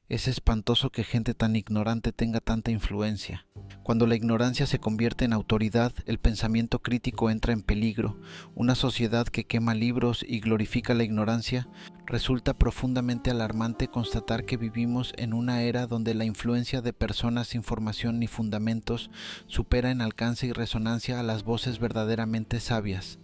Es espantoso que gente tan ignorante tenga tanta influencia. Cuando la ignorancia se convierte en autoridad, el pensamiento crítico entra en peligro. Una sociedad que quema libros y glorifica la ignorancia, resulta profundamente alarmante constatar que vivimos en una era donde la influencia de personas sin formación ni fundamentos supera en alcance y resonancia a las voces verdaderamente sabias.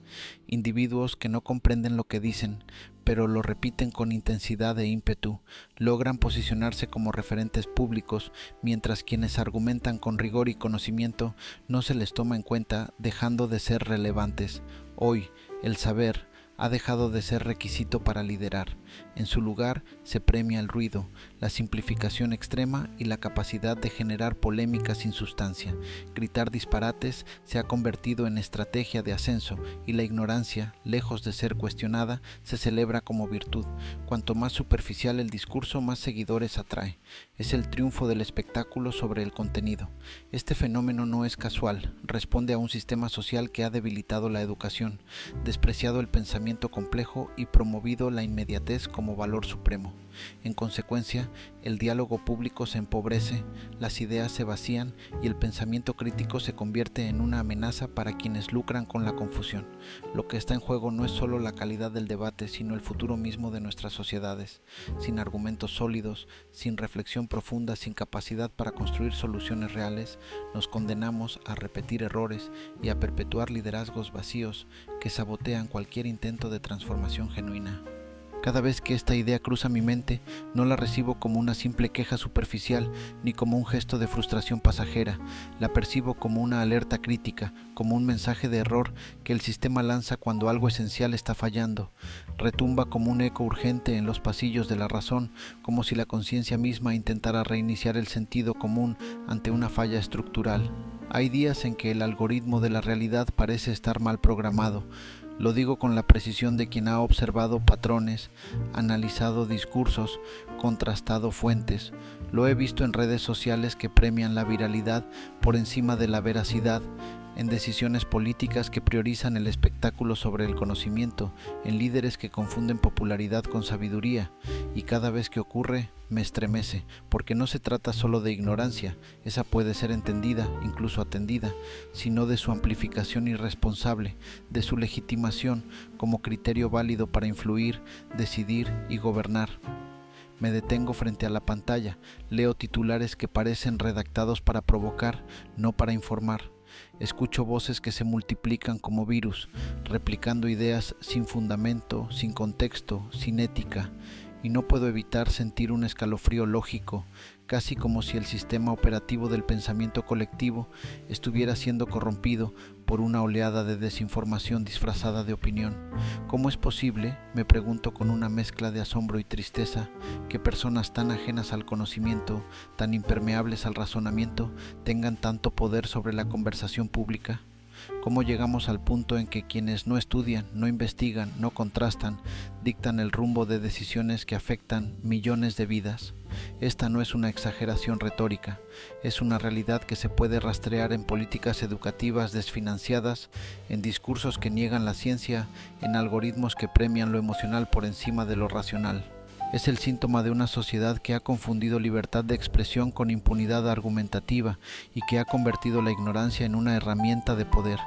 Individuos que no comprenden lo que dicen, pero lo repiten con intensidad e ímpetu, logran posicionarse como referentes públicos, mientras quienes argumentan con rigor y conocimiento no se les toma en cuenta, dejando de ser relevantes. Hoy, el saber ha dejado de ser requisito para liderar. En su lugar se premia el ruido, la simplificación extrema y la capacidad de generar polémicas sin sustancia. Gritar disparates se ha convertido en estrategia de ascenso y la ignorancia, lejos de ser cuestionada, se celebra como virtud. Cuanto más superficial el discurso, más seguidores atrae. Es el triunfo del espectáculo sobre el contenido. Este fenómeno no es casual, responde a un sistema social que ha debilitado la educación, despreciado el pensamiento complejo y promovido la inmediatez como valor supremo. En consecuencia, el diálogo público se empobrece, las ideas se vacían y el pensamiento crítico se convierte en una amenaza para quienes lucran con la confusión. Lo que está en juego no es solo la calidad del debate, sino el futuro mismo de nuestras sociedades. Sin argumentos sólidos, sin reflexión profunda, sin capacidad para construir soluciones reales, nos condenamos a repetir errores y a perpetuar liderazgos vacíos que sabotean cualquier intento de transformación genuina. Cada vez que esta idea cruza mi mente, no la recibo como una simple queja superficial ni como un gesto de frustración pasajera. La percibo como una alerta crítica, como un mensaje de error que el sistema lanza cuando algo esencial está fallando. Retumba como un eco urgente en los pasillos de la razón, como si la conciencia misma intentara reiniciar el sentido común ante una falla estructural. Hay días en que el algoritmo de la realidad parece estar mal programado. Lo digo con la precisión de quien ha observado patrones, analizado discursos, contrastado fuentes. Lo he visto en redes sociales que premian la viralidad por encima de la veracidad, en decisiones políticas que priorizan el espectáculo sobre el conocimiento, en líderes que confunden popularidad con sabiduría, y cada vez que ocurre me estremece, porque no se trata solo de ignorancia, esa puede ser entendida, incluso atendida, sino de su amplificación irresponsable, de su legitimación como criterio válido para influir, decidir y gobernar. Me detengo frente a la pantalla, leo titulares que parecen redactados para provocar, no para informar. Escucho voces que se multiplican como virus, replicando ideas sin fundamento, sin contexto, sin ética, y no puedo evitar sentir un escalofrío lógico, casi como si el sistema operativo del pensamiento colectivo estuviera siendo corrompido por una oleada de desinformación disfrazada de opinión. ¿Cómo es posible, me pregunto con una mezcla de asombro y tristeza, que personas tan ajenas al conocimiento, tan impermeables al razonamiento, tengan tanto poder sobre la conversación pública? ¿Cómo llegamos al punto en que quienes no estudian, no investigan, no contrastan, dictan el rumbo de decisiones que afectan millones de vidas? Esta no es una exageración retórica, es una realidad que se puede rastrear en políticas educativas desfinanciadas, en discursos que niegan la ciencia, en algoritmos que premian lo emocional por encima de lo racional. Es el síntoma de una sociedad que ha confundido libertad de expresión con impunidad argumentativa y que ha convertido la ignorancia en una herramienta de poder.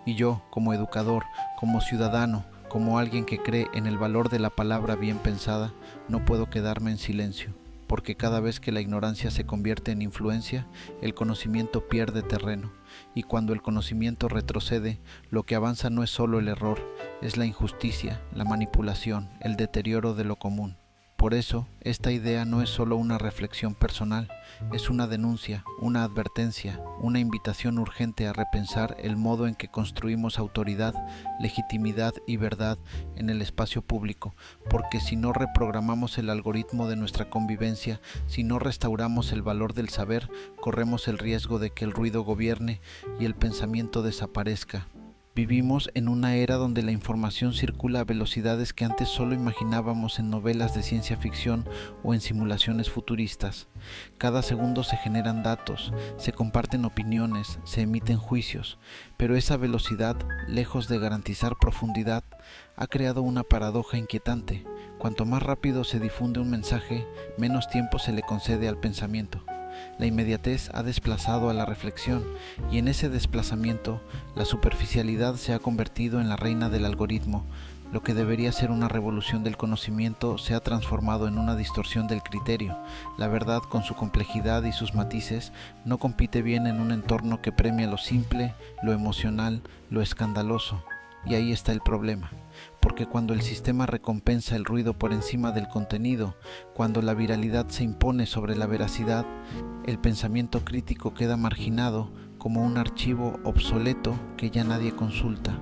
Y yo, como educador, como ciudadano, como alguien que cree en el valor de la palabra bien pensada, no puedo quedarme en silencio, porque cada vez que la ignorancia se convierte en influencia, el conocimiento pierde terreno. Y cuando el conocimiento retrocede, lo que avanza no es solo el error, es la injusticia, la manipulación, el deterioro de lo común. Por eso, esta idea no es solo una reflexión personal, es una denuncia, una advertencia, una invitación urgente a repensar el modo en que construimos autoridad, legitimidad y verdad en el espacio público, porque si no reprogramamos el algoritmo de nuestra convivencia, si no restauramos el valor del saber, corremos el riesgo de que el ruido gobierne y el pensamiento desaparezca. Vivimos en una era donde la información circula a velocidades que antes solo imaginábamos en novelas de ciencia ficción o en simulaciones futuristas. Cada segundo se generan datos, se comparten opiniones, se emiten juicios, pero esa velocidad, lejos de garantizar profundidad, ha creado una paradoja inquietante. Cuanto más rápido se difunde un mensaje, menos tiempo se le concede al pensamiento. La inmediatez ha desplazado a la reflexión y en ese desplazamiento la superficialidad se ha convertido en la reina del algoritmo. Lo que debería ser una revolución del conocimiento se ha transformado en una distorsión del criterio. La verdad, con su complejidad y sus matices, no compite bien en un entorno que premia lo simple, lo emocional, lo escandaloso. Y ahí está el problema, porque cuando el sistema recompensa el ruido por encima del contenido, cuando la viralidad se impone sobre la veracidad, el pensamiento crítico queda marginado como un archivo obsoleto que ya nadie consulta.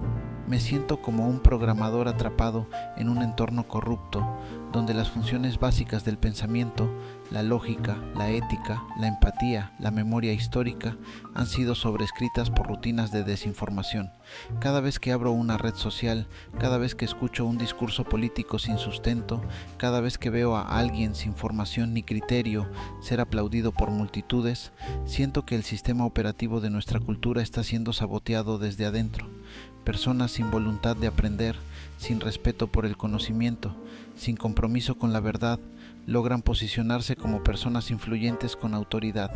Me siento como un programador atrapado en un entorno corrupto, donde las funciones básicas del pensamiento, la lógica, la ética, la empatía, la memoria histórica, han sido sobrescritas por rutinas de desinformación. Cada vez que abro una red social, cada vez que escucho un discurso político sin sustento, cada vez que veo a alguien sin formación ni criterio ser aplaudido por multitudes, siento que el sistema operativo de nuestra cultura está siendo saboteado desde adentro. Personas sin voluntad de aprender, sin respeto por el conocimiento, sin compromiso con la verdad, logran posicionarse como personas influyentes con autoridad,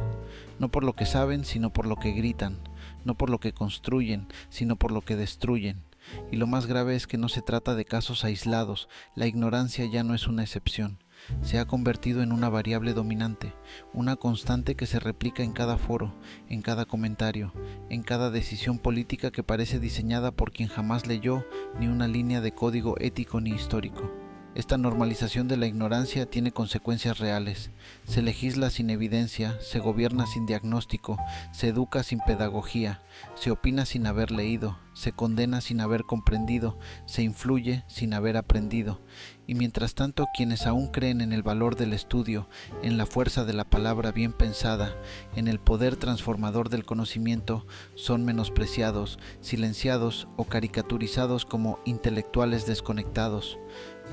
no por lo que saben, sino por lo que gritan, no por lo que construyen, sino por lo que destruyen. Y lo más grave es que no se trata de casos aislados, la ignorancia ya no es una excepción. Se ha convertido en una variable dominante, una constante que se replica en cada foro, en cada comentario, en cada decisión política que parece diseñada por quien jamás leyó ni una línea de código ético ni histórico. Esta normalización de la ignorancia tiene consecuencias reales. Se legisla sin evidencia, se gobierna sin diagnóstico, se educa sin pedagogía, se opina sin haber leído, se condena sin haber comprendido, se influye sin haber aprendido. Y mientras tanto, quienes aún creen en el valor del estudio, en la fuerza de la palabra bien pensada, en el poder transformador del conocimiento, son menospreciados, silenciados o caricaturizados como intelectuales desconectados.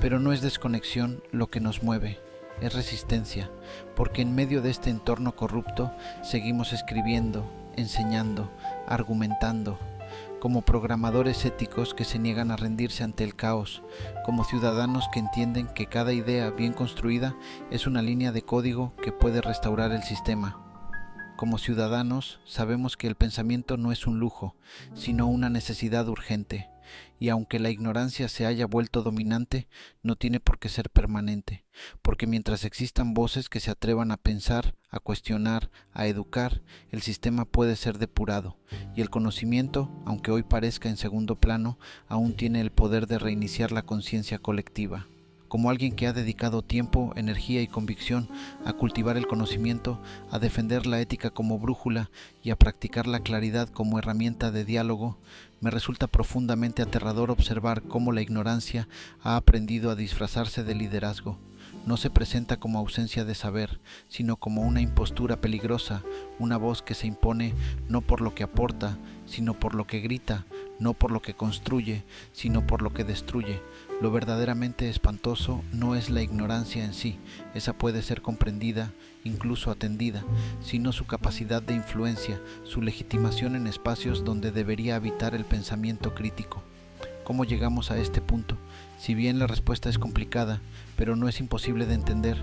Pero no es desconexión lo que nos mueve, es resistencia, porque en medio de este entorno corrupto seguimos escribiendo, enseñando, argumentando, como programadores éticos que se niegan a rendirse ante el caos, como ciudadanos que entienden que cada idea bien construida es una línea de código que puede restaurar el sistema. Como ciudadanos sabemos que el pensamiento no es un lujo, sino una necesidad urgente. Y aunque la ignorancia se haya vuelto dominante, no tiene por qué ser permanente, porque mientras existan voces que se atrevan a pensar, a cuestionar, a educar, el sistema puede ser depurado, y el conocimiento, aunque hoy parezca en segundo plano, aún tiene el poder de reiniciar la conciencia colectiva. Como alguien que ha dedicado tiempo, energía y convicción a cultivar el conocimiento, a defender la ética como brújula y a practicar la claridad como herramienta de diálogo, me resulta profundamente aterrador observar cómo la ignorancia ha aprendido a disfrazarse de liderazgo. No se presenta como ausencia de saber, sino como una impostura peligrosa, una voz que se impone no por lo que aporta, sino por lo que grita, no por lo que construye, sino por lo que destruye. Lo verdaderamente espantoso no es la ignorancia en sí, esa puede ser comprendida, incluso atendida, sino su capacidad de influencia, su legitimación en espacios donde debería habitar el pensamiento crítico. ¿Cómo llegamos a este punto? Si bien la respuesta es complicada, pero no es imposible de entender,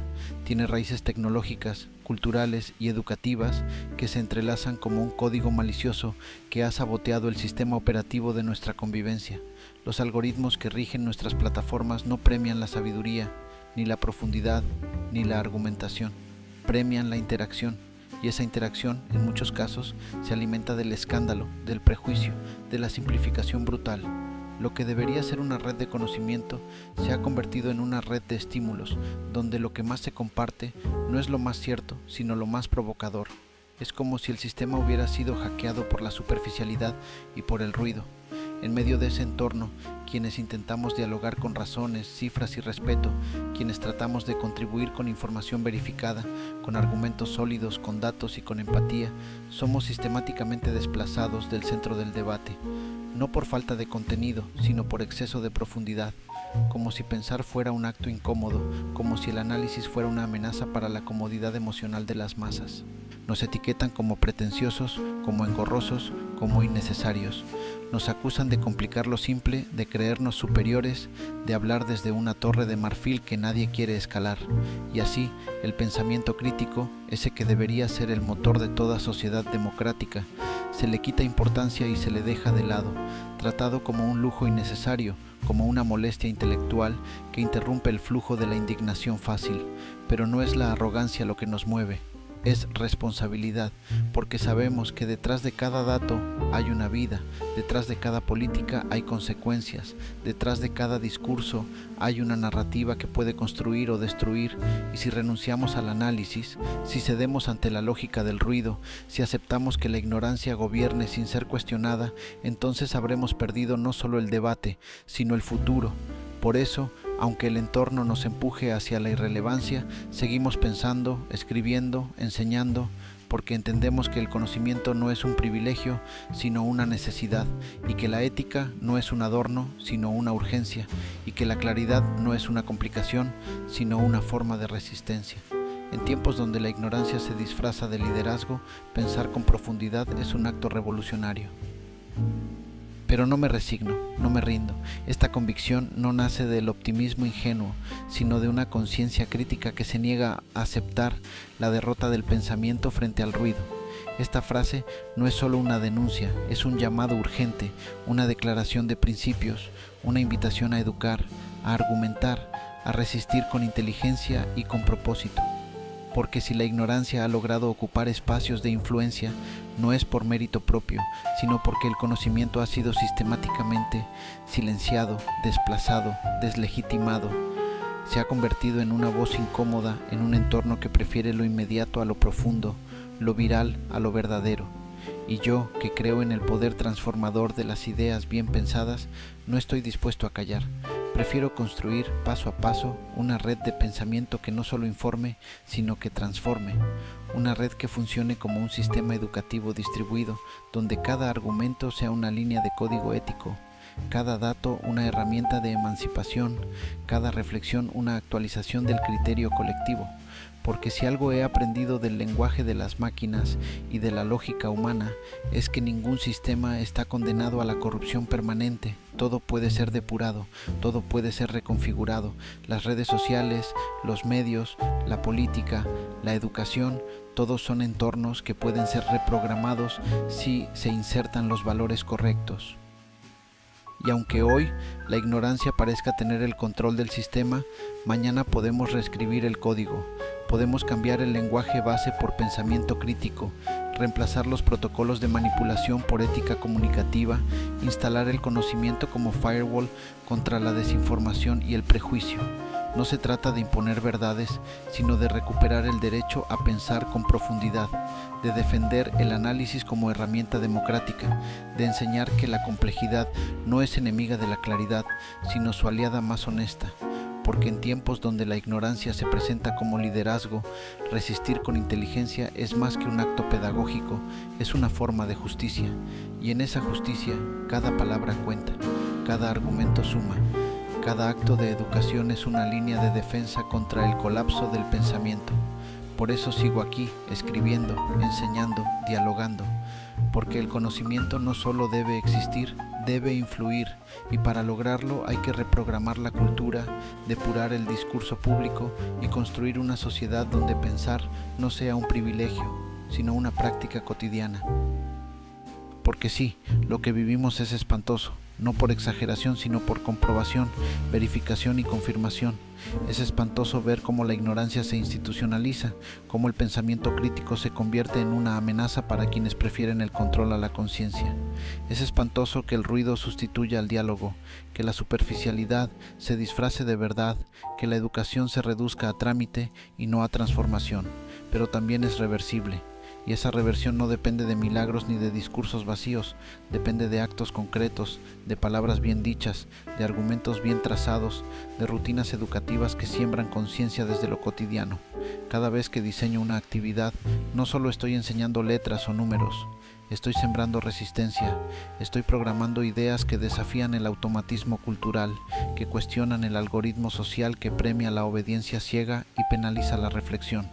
tiene raíces tecnológicas, culturales y educativas que se entrelazan como un código malicioso que ha saboteado el sistema operativo de nuestra convivencia. Los algoritmos que rigen nuestras plataformas no premian la sabiduría, ni la profundidad, ni la argumentación. Premian la interacción, y esa interacción, en muchos casos, se alimenta del escándalo, del prejuicio, de la simplificación brutal. Lo que debería ser una red de conocimiento se ha convertido en una red de estímulos, donde lo que más se comparte no es lo más cierto, sino lo más provocador. Es como si el sistema hubiera sido hackeado por la superficialidad y por el ruido. En medio de ese entorno, quienes intentamos dialogar con razones, cifras y respeto, quienes tratamos de contribuir con información verificada, con argumentos sólidos, con datos y con empatía, somos sistemáticamente desplazados del centro del debate, no por falta de contenido, sino por exceso de profundidad, como si pensar fuera un acto incómodo, como si el análisis fuera una amenaza para la comodidad emocional de las masas. Nos etiquetan como pretenciosos, como engorrosos, como innecesarios. Nos acusan de complicar lo simple, de creernos superiores, de hablar desde una torre de marfil que nadie quiere escalar. Y así, el pensamiento crítico, ese que debería ser el motor de toda sociedad democrática, se le quita importancia y se le deja de lado, tratado como un lujo innecesario, como una molestia intelectual que interrumpe el flujo de la indignación fácil. Pero no es la arrogancia lo que nos mueve, es responsabilidad, porque sabemos que detrás de cada dato hay una vida, detrás de cada política hay consecuencias, detrás de cada discurso hay una narrativa que puede construir o destruir, y si renunciamos al análisis, si cedemos ante la lógica del ruido, si aceptamos que la ignorancia gobierne sin ser cuestionada, entonces habremos perdido no solo el debate, sino el futuro. Por eso, aunque el entorno nos empuje hacia la irrelevancia, seguimos pensando, escribiendo, enseñando, porque entendemos que el conocimiento no es un privilegio, sino una necesidad, y que la ética no es un adorno, sino una urgencia, y que la claridad no es una complicación, sino una forma de resistencia. En tiempos donde la ignorancia se disfraza de liderazgo, pensar con profundidad es un acto revolucionario. Pero no me resigno, no me rindo. Esta convicción no nace del optimismo ingenuo, sino de una conciencia crítica que se niega a aceptar la derrota del pensamiento frente al ruido. Esta frase no es solo una denuncia, es un llamado urgente, una declaración de principios, una invitación a educar, a argumentar, a resistir con inteligencia y con propósito. Porque si la ignorancia ha logrado ocupar espacios de influencia, no es por mérito propio, sino porque el conocimiento ha sido sistemáticamente silenciado, desplazado, deslegitimado. Se ha convertido en una voz incómoda en un entorno que prefiere lo inmediato a lo profundo, lo viral a lo verdadero. Y yo, que creo en el poder transformador de las ideas bien pensadas, no estoy dispuesto a callar. Prefiero construir paso a paso una red de pensamiento que no solo informe, sino que transforme. Una red que funcione como un sistema educativo distribuido, donde cada argumento sea una línea de código ético, cada dato una herramienta de emancipación, cada reflexión una actualización del criterio colectivo. Porque si algo he aprendido del lenguaje de las máquinas y de la lógica humana, es que ningún sistema está condenado a la corrupción permanente. Todo puede ser depurado, todo puede ser reconfigurado. Las redes sociales, los medios, la política, la educación, todos son entornos que pueden ser reprogramados si se insertan los valores correctos. Y aunque hoy la ignorancia parezca tener el control del sistema, mañana podemos reescribir el código. Podemos cambiar el lenguaje base por pensamiento crítico, reemplazar los protocolos de manipulación por ética comunicativa, instalar el conocimiento como firewall contra la desinformación y el prejuicio. No se trata de imponer verdades, sino de recuperar el derecho a pensar con profundidad, de defender el análisis como herramienta democrática, de enseñar que la complejidad no es enemiga de la claridad, sino su aliada más honesta. Porque en tiempos donde la ignorancia se presenta como liderazgo, resistir con inteligencia es más que un acto pedagógico, es una forma de justicia, y en esa justicia cada palabra cuenta, cada argumento suma, cada acto de educación es una línea de defensa contra el colapso del pensamiento. Por eso sigo aquí, escribiendo, enseñando, dialogando, porque el conocimiento no solo debe existir, debe influir, y para lograrlo hay que reprogramar la cultura, depurar el discurso público y construir una sociedad donde pensar no sea un privilegio, sino una práctica cotidiana. Porque sí, lo que vivimos es espantoso, no por exageración, sino por comprobación, verificación y confirmación. Es espantoso ver cómo la ignorancia se institucionaliza, cómo el pensamiento crítico se convierte en una amenaza para quienes prefieren el control a la conciencia. Es espantoso que el ruido sustituya al diálogo, que la superficialidad se disfrace de verdad, que la educación se reduzca a trámite y no a transformación. Pero también es reversible. y esa reversión no depende de milagros ni de discursos vacíos, depende de actos concretos, de palabras bien dichas, de argumentos bien trazados, de rutinas educativas que siembran conciencia desde lo cotidiano. Cada vez que diseño una actividad, no solo estoy enseñando letras o números, estoy sembrando resistencia, estoy programando ideas que desafían el automatismo cultural, que cuestionan el algoritmo social que premia la obediencia ciega y penaliza la reflexión.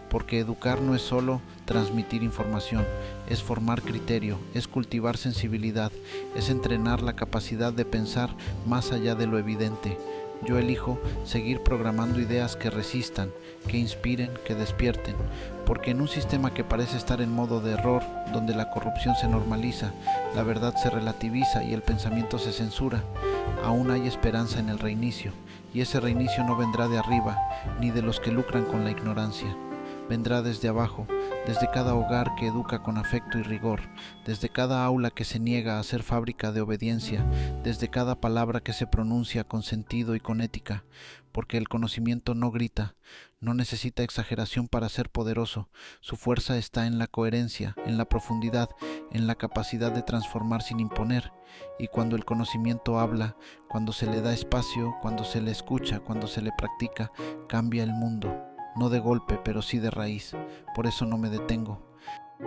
Porque educar no es solo transmitir información, es formar criterio, es cultivar sensibilidad, es entrenar la capacidad de pensar más allá de lo evidente. Yo elijo seguir programando ideas que resistan, que inspiren, que despierten, porque en un sistema que parece estar en modo de error, donde la corrupción se normaliza, la verdad se relativiza y el pensamiento se censura, aún hay esperanza en el reinicio, y ese reinicio no vendrá de arriba, ni de los que lucran con la ignorancia. Vendrá desde abajo, desde cada hogar que educa con afecto y rigor, desde cada aula que se niega a ser fábrica de obediencia, desde cada palabra que se pronuncia con sentido y con ética, porque el conocimiento no grita, no necesita exageración para ser poderoso, su fuerza está en la coherencia, en la profundidad, en la capacidad de transformar sin imponer, y cuando el conocimiento habla, cuando se le da espacio, cuando se le escucha, cuando se le practica, cambia el mundo. No de golpe, pero sí de raíz. Por eso no me detengo.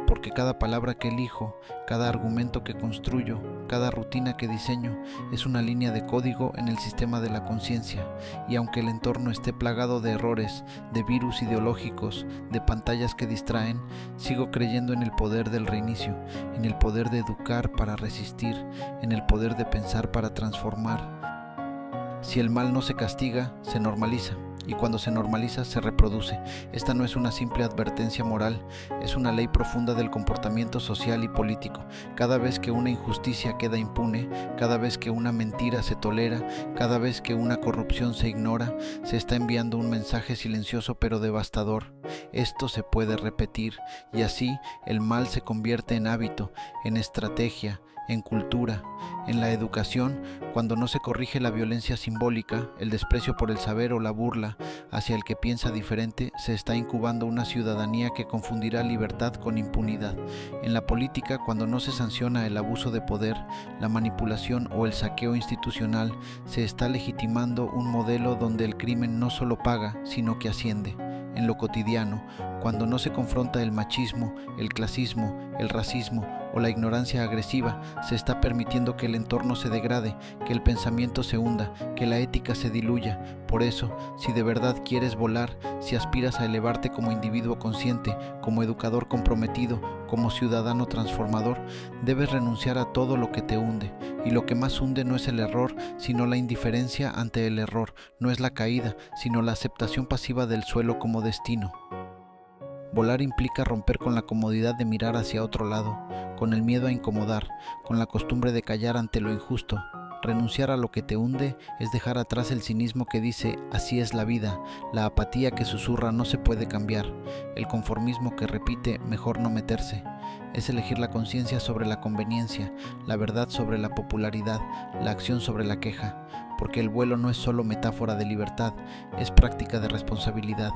Porque cada palabra que elijo, cada argumento que construyo, cada rutina que diseño, es una línea de código en el sistema de la conciencia. Y aunque el entorno esté plagado de errores, de virus ideológicos, de pantallas que distraen, sigo creyendo en el poder del reinicio, en el poder de educar para resistir, en el poder de pensar para transformar. Si el mal no se castiga, se normaliza. Y cuando se normaliza, se reproduce. Esta no es una simple advertencia moral, es una ley profunda del comportamiento social y político. Cada vez que una injusticia queda impune, cada vez que una mentira se tolera, cada vez que una corrupción se ignora, se está enviando un mensaje silencioso pero devastador. Esto se puede repetir, y así el mal se convierte en hábito, en estrategia, en cultura, en la educación, cuando no se corrige la violencia simbólica, el desprecio por el saber o la burla hacia el que piensa diferente, se está incubando una ciudadanía que confundirá libertad con impunidad. En la política, cuando no se sanciona el abuso de poder, la manipulación o el saqueo institucional, se está legitimando un modelo donde el crimen no solo paga, sino que asciende. En lo cotidiano, cuando no se confronta el machismo, el clasismo, el racismo o la ignorancia agresiva, se está permitiendo que el entorno se degrade, que el pensamiento se hunda, que la ética se diluya. Por eso, si de verdad quieres volar, si aspiras a elevarte como individuo consciente, como educador comprometido, como ciudadano transformador, debes renunciar a todo lo que te hunde. Y lo que más hunde no es el error, sino la indiferencia ante el error, no es la caída, sino la aceptación pasiva del suelo como destino. Volar implica romper con la comodidad de mirar hacia otro lado, con el miedo a incomodar, con la costumbre de callar ante lo injusto. Renunciar a lo que te hunde es dejar atrás el cinismo que dice así es la vida, la apatía que susurra no se puede cambiar, el conformismo que repite mejor no meterse. Es elegir la conciencia sobre la conveniencia, la verdad sobre la popularidad, la acción sobre la queja, porque el vuelo no es solo metáfora de libertad, es práctica de responsabilidad.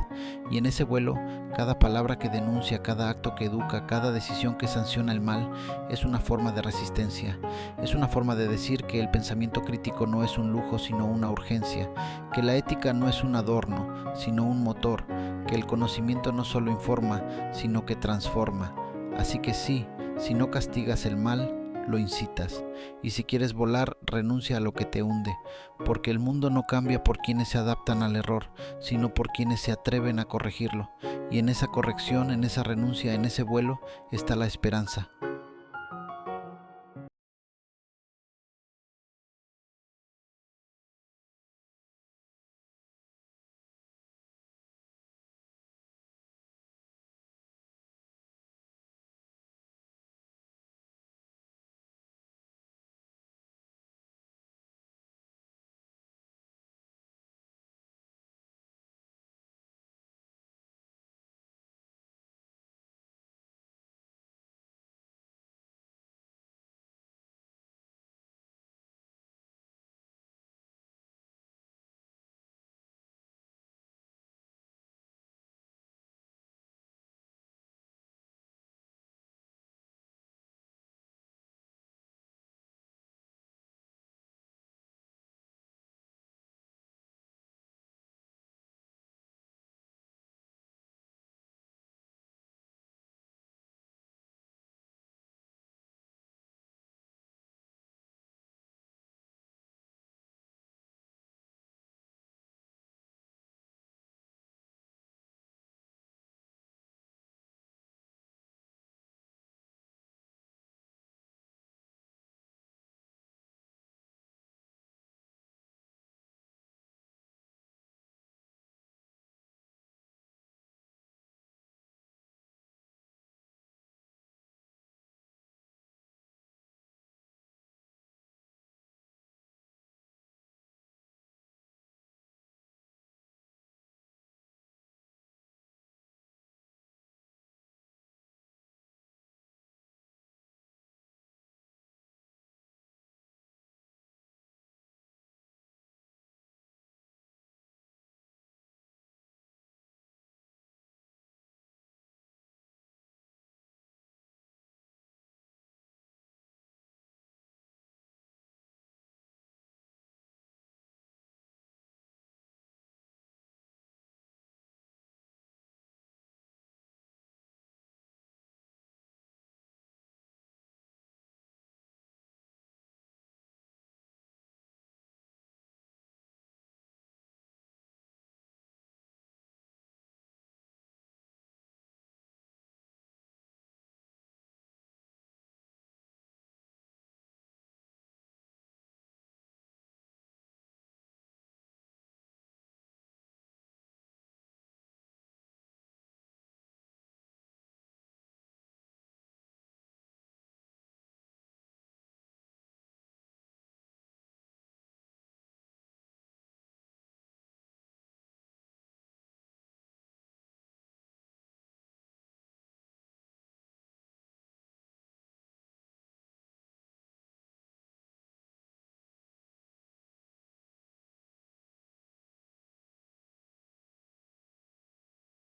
Y en ese vuelo, cada palabra que denuncia, cada acto que educa, cada decisión que sanciona el mal, es una forma de resistencia. Es una forma de decir que el pensamiento crítico no es un lujo, sino una urgencia, que la ética no es un adorno, sino un motor, que el conocimiento no solo informa, sino que transforma. Así que sí, si no castigas el mal, lo incitas. Y si quieres volar, renuncia a lo que te hunde, porque el mundo no cambia por quienes se adaptan al error, sino por quienes se atreven a corregirlo. Y en esa corrección, en esa renuncia, en ese vuelo, está la esperanza.